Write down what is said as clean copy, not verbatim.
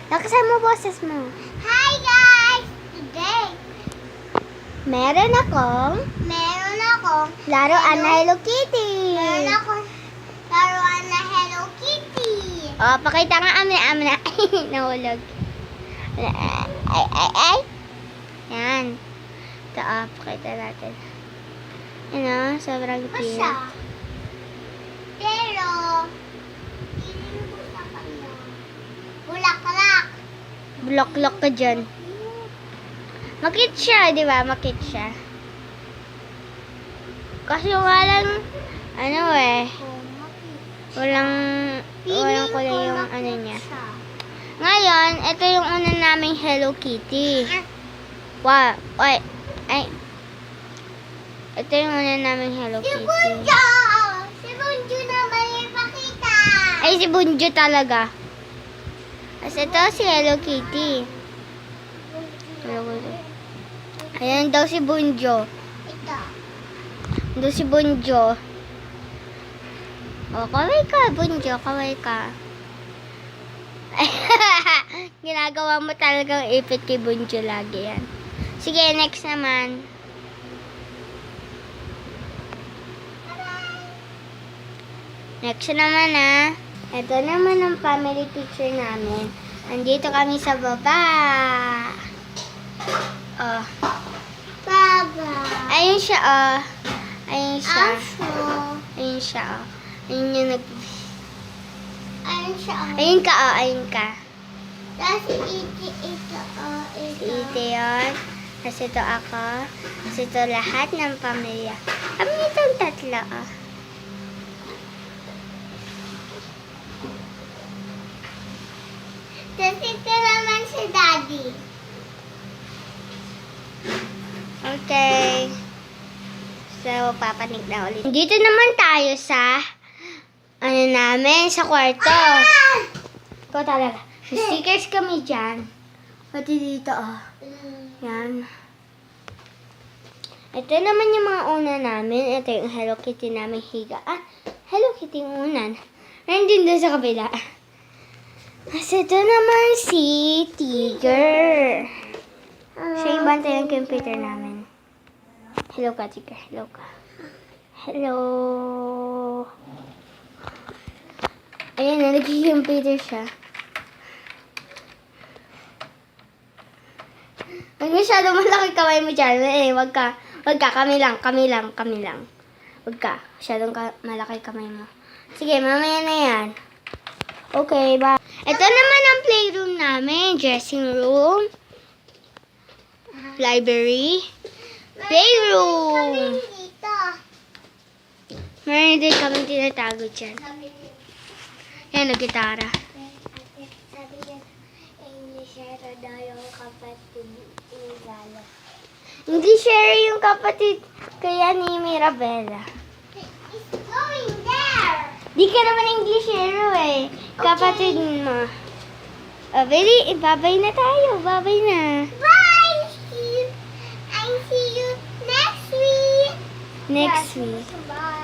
Lakasan mo boses mo. Hi guys! Today, Meron akong laruan na Hello Kitty. meron akong laruan na Hello Kitty. Oh, pakita nga amin. Nahulog. Ay. Yan. Ito, pakita natin. Ano, sobrang Ito cute. siya. Pero, hindi ko sa kanya. Bulaklak. Block ka dyan. Makit siya, di ba? Makit siya. Kasi walang, walang kulay yung ano niya. Ngayon, ito yung una naming Hello Kitty. Wow. Ay. Ito yung una naming Hello Si Kitty. Bunjo! Si Bunjo naman yung pakita. Ay, si Bunjo talaga. Tapos ito si Hello Kitty. Ayan daw si Bunjo. Ito. Ito si Bunjo. Oh, kaway ka, Bunjo. Kaway ka. Ginagawa mo talagang ipit kay Bunjo lagi yan. Sige, next naman. Next naman ito naman ang family picture namin. Andito kami sa baba. Oh. Baba. Ayun siya, oh. Ayun siya. Aso. Ayun siya, oh. Ayun yung Ayun siya. Ayun ka, oh. Ayun ka. Tapos ito. Si Ite yun. Tapos ito ako. Tapos ito lahat ng pamilya. Kami itong tatlo, oh. Tapos ito naman si Daddy. Okay. So, papanig na ulit. Dito naman tayo sa namin, sa kwarto. Ito talaga. May stickers kami dyan. Pati dito, oh. Yan. Ito naman yung mga una namin. Ito yung Hello Kitty namin higaan. Hello Kitty yung unan. Nandun doon sa kabila. Kasi ito naman si Tiger. Siya yung bantay yung computer namin. Hello ka, Tiger. Hello ka. Hello. Ayan, nag-computer siya. Huwag masyado malaki kamay mo dyan. Wag ka. Kami lang. Wag ka. Masyadong malaki kamay mo. Sige, mamaya na yan. Okay, bye. Ito naman ang playroom namin. Dressing room. Library. Playroom. Dito. Meron din kami tinatago dyan. Yan, nag-gitara. Sabi niya, Englishero daw yung kapatid ni Lala. Hindi share yung kapatid kaya ni Mirabella. It's going there! Di ka naman Englishero eh. Kapatid mo. Babay na tayo. Babay na. Bye! I see you next week! Next week. Bye!